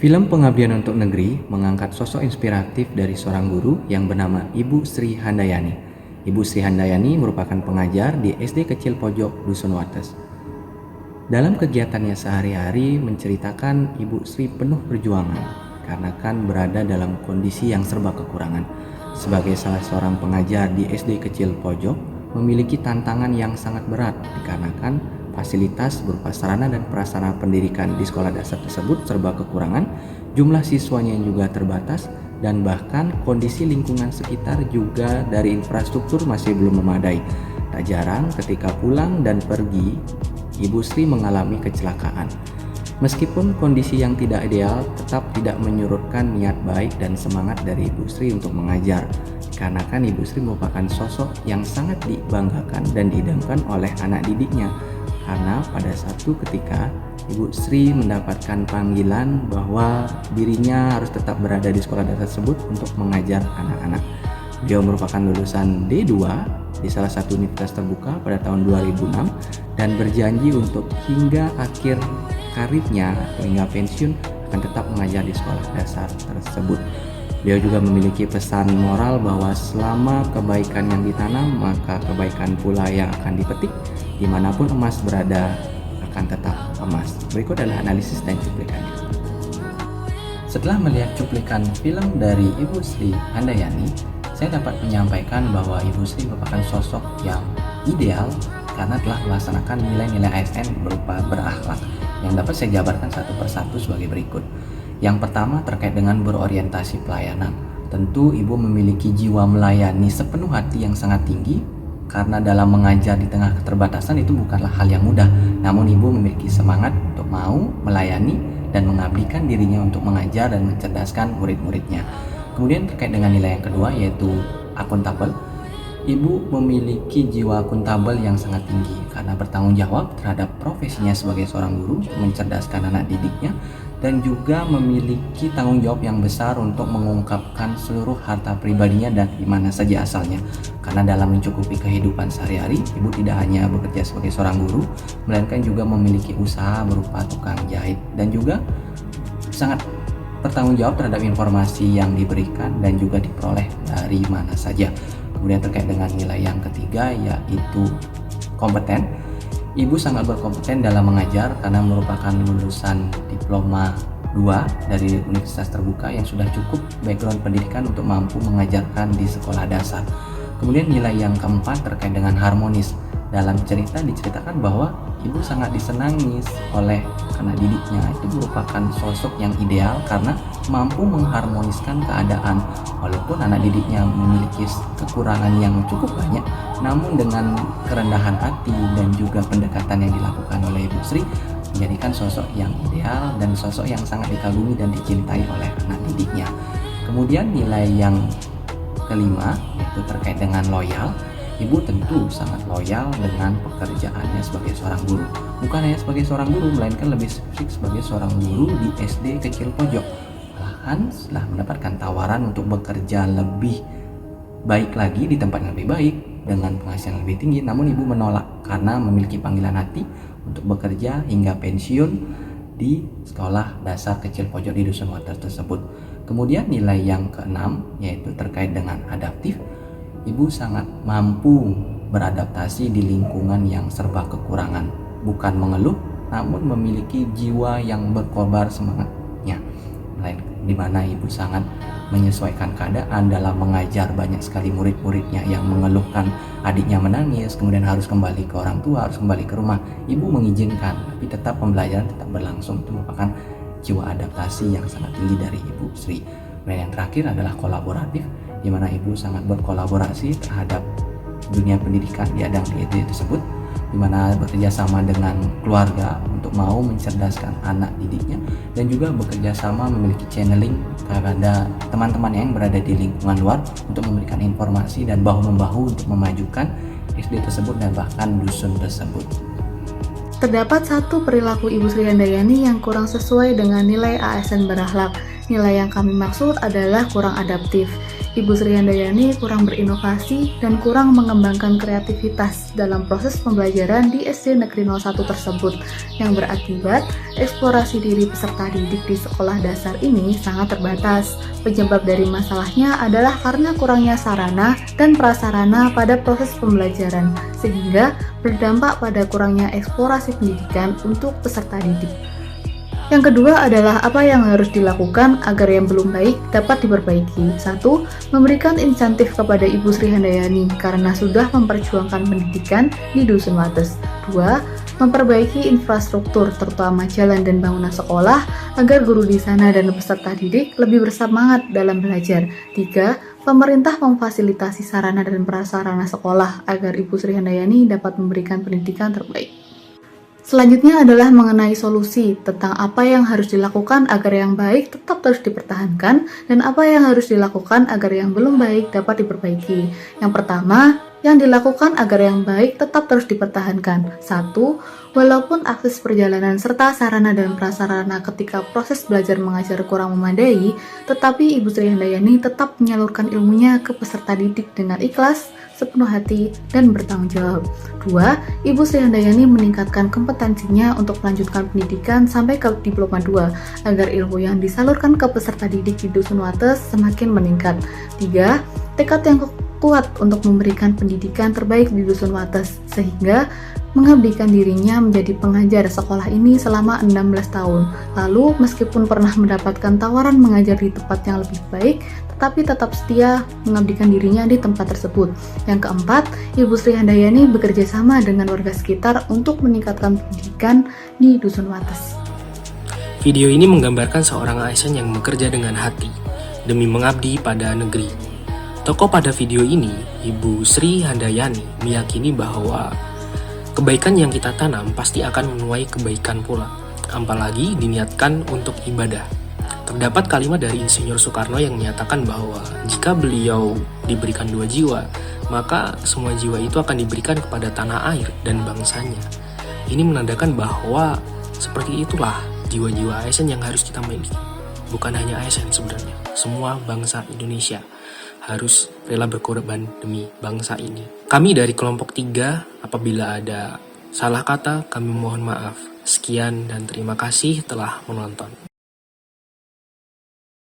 Film Pengabdian untuk Negeri mengangkat sosok inspiratif dari seorang guru yang bernama Ibu Sri Handayani. Ibu Sri Handayani merupakan pengajar di SD Kecil Pojok Dusun Wates. Dalam kegiatannya sehari-hari menceritakan Ibu Sri penuh perjuangan karena kan berada dalam kondisi yang serba kekurangan. Sebagai salah seorang pengajar di SD Kecil Pojok, memiliki tantangan yang sangat berat dikarenakan fasilitas berupa sarana dan prasarana pendidikan di sekolah dasar tersebut serba kekurangan, jumlah siswanya yang juga terbatas, dan bahkan kondisi lingkungan sekitar juga dari infrastruktur masih belum memadai. Tak jarang ketika pulang dan pergi, Ibu Sri mengalami kecelakaan. Meskipun kondisi yang tidak ideal, tetap tidak menyurutkan niat baik dan semangat dari Ibu Sri untuk mengajar. Karena kan Ibu Sri merupakan sosok yang sangat dibanggakan dan diidamkan oleh anak didiknya. Karena pada satu ketika Ibu Sri mendapatkan panggilan bahwa dirinya harus tetap berada di sekolah dasar tersebut untuk mengajar anak-anak. Beliau merupakan lulusan D2 di salah satu universitas terbuka pada tahun 2006 dan berjanji untuk hingga akhir karirnya atau hingga pensiun akan tetap mengajar di sekolah dasar tersebut. Beliau juga memiliki pesan moral bahwa selama kebaikan yang ditanam, maka kebaikan pula yang akan dipetik. Dimanapun emas berada akan tetap emas. Berikut adalah analisis dan cuplikannya. Setelah melihat cuplikan film dari Ibu Sri Handayani, saya dapat menyampaikan bahwa Ibu Sri merupakan sosok yang ideal karena telah melaksanakan nilai-nilai ASN berupa berakhlak yang dapat saya jabarkan satu persatu sebagai berikut. Yang pertama terkait dengan berorientasi pelayanan. Tentu Ibu memiliki jiwa melayani sepenuh hati yang sangat tinggi karena dalam mengajar di tengah keterbatasan itu bukanlah hal yang mudah. Namun Ibu memiliki semangat untuk mau melayani dan mengabdikan dirinya untuk mengajar dan mencerdaskan murid-muridnya. Kemudian terkait dengan nilai yang kedua yaitu akuntabel. Ibu memiliki jiwa akuntabel yang sangat tinggi karena bertanggung jawab terhadap profesinya sebagai seorang guru, mencerdaskan anak didiknya, dan juga memiliki tanggung jawab yang besar untuk mengungkapkan seluruh harta pribadinya dan di mana saja asalnya. Karena dalam mencukupi kehidupan sehari-hari, Ibu tidak hanya bekerja sebagai seorang guru, melainkan juga memiliki usaha berupa tukang jahit dan juga sangat bertanggung jawab terhadap informasi yang diberikan dan juga diperoleh dari mana saja. Kemudian terkait dengan nilai yang ketiga yaitu kompeten. Ibu sangat berkompeten dalam mengajar karena merupakan lulusan diploma 2 dari universitas terbuka yang sudah cukup background pendidikan untuk mampu mengajarkan di sekolah dasar. Kemudian nilai yang keempat terkait dengan harmonis. Dalam cerita diceritakan bahwa Ibu sangat disenangi oleh anak didiknya. Itu merupakan sosok yang ideal karena mampu mengharmoniskan keadaan. Walaupun anak didiknya memiliki kekurangan yang cukup banyak, namun dengan kerendahan hati dan juga pendekatan yang dilakukan oleh Ibu Sri menjadikan sosok yang ideal dan sosok yang sangat dikagumi dan dicintai oleh anak didiknya. Kemudian nilai yang kelima yaitu terkait dengan loyal. Ibu tentu sangat loyal dengan pekerjaannya sebagai seorang guru. Bukan hanya sebagai seorang guru, melainkan lebih spesifik sebagai seorang guru di SD Kecil Pojok. Bahkan setelah mendapatkan tawaran untuk bekerja lebih baik lagi di tempat yang lebih baik dengan penghasilan lebih tinggi, namun Ibu menolak karena memiliki panggilan hati untuk bekerja hingga pensiun di sekolah dasar Kecil Pojok di Dusun Wates tersebut. Kemudian nilai yang keenam yaitu terkait dengan adaptif. Ibu sangat mampu beradaptasi di lingkungan yang serba kekurangan, bukan mengeluh, namun memiliki jiwa yang berkobar semangatnya. Di mana Ibu sangat menyesuaikan keadaan dalam mengajar banyak sekali murid-muridnya yang mengeluhkan adiknya menangis, kemudian harus kembali ke orang tua, harus kembali ke rumah. Ibu mengizinkan, tapi tetap pembelajaran tetap berlangsung. Itu merupakan jiwa adaptasi yang sangat tinggi dari Ibu Sri. Dan yang terakhir adalah kolaboratif, di mana Ibu sangat berkolaborasi terhadap dunia pendidikan di adang di tersebut, di mana bekerja sama dengan keluarga untuk mau mencerdaskan anak didiknya dan juga bekerja sama memiliki channeling kepada teman-teman yang berada di lingkungan luar untuk memberikan informasi dan bahu-membahu untuk memajukan SD tersebut dan bahkan dusun tersebut. Terdapat satu perilaku Ibu Sri Handayani yang kurang sesuai dengan nilai ASN berakhlak. Nilai yang kami maksud adalah kurang adaptif. Ibu Sri Handayani kurang berinovasi dan kurang mengembangkan kreativitas dalam proses pembelajaran di SD Negeri 01 tersebut, yang berakibat eksplorasi diri peserta didik di sekolah dasar ini sangat terbatas. Penyebab dari masalahnya adalah karena kurangnya sarana dan prasarana pada proses pembelajaran, sehingga berdampak pada kurangnya eksplorasi pendidikan untuk peserta didik. Yang kedua adalah apa yang harus dilakukan agar yang belum baik dapat diperbaiki. 1. Memberikan insentif kepada Ibu Sri Handayani karena sudah memperjuangkan pendidikan di Dusun Wates. 2. Memperbaiki infrastruktur terutama jalan dan bangunan sekolah agar guru di sana dan peserta didik lebih bersemangat dalam belajar. 3. Pemerintah memfasilitasi sarana dan prasarana sekolah agar Ibu Sri Handayani dapat memberikan pendidikan terbaik. Selanjutnya adalah mengenai solusi tentang apa yang harus dilakukan agar yang baik tetap terus dipertahankan dan apa yang harus dilakukan agar yang belum baik dapat diperbaiki. Yang pertama, yang dilakukan agar yang baik tetap terus dipertahankan. 1. Walaupun akses perjalanan serta sarana dan prasarana ketika proses belajar mengajar kurang memadai, tetapi Ibu Sri Handayani tetap menyalurkan ilmunya ke peserta didik dengan ikhlas, sepenuh hati, dan bertanggung jawab. 2. Ibu Sri Handayani meningkatkan kompetensinya untuk melanjutkan pendidikan sampai ke diploma 2, agar ilmu yang disalurkan ke peserta didik di Dusun Wates semakin meningkat. 3. Tekad yang kuat untuk memberikan pendidikan terbaik di Dusun Wates, sehingga mengabdikan dirinya menjadi pengajar sekolah ini selama 16 tahun. Lalu, meskipun pernah mendapatkan tawaran mengajar di tempat yang lebih baik, tetapi tetap setia mengabdikan dirinya di tempat tersebut. Yang keempat, Ibu Sri Handayani bekerja sama dengan warga sekitar untuk meningkatkan pendidikan di Dusun Wates. Video ini menggambarkan seorang ASN yang bekerja dengan hati demi mengabdi pada negeri. Tokoh pada video ini, Ibu Sri Handayani, meyakini bahwa kebaikan yang kita tanam pasti akan menuai kebaikan pula, apalagi diniatkan untuk ibadah. Terdapat kalimat dari Insinyur Soekarno yang menyatakan bahwa jika beliau diberikan 2 jiwa, maka semua jiwa itu akan diberikan kepada tanah air dan bangsanya. Ini menandakan bahwa seperti itulah jiwa-jiwa ASN yang harus kita miliki. Bukan hanya ASN sebenarnya, semua bangsa Indonesia harus rela berkorban demi bangsa ini. Kami dari kelompok 3, apabila ada salah kata, kami mohon maaf. Sekian dan terima kasih telah menonton.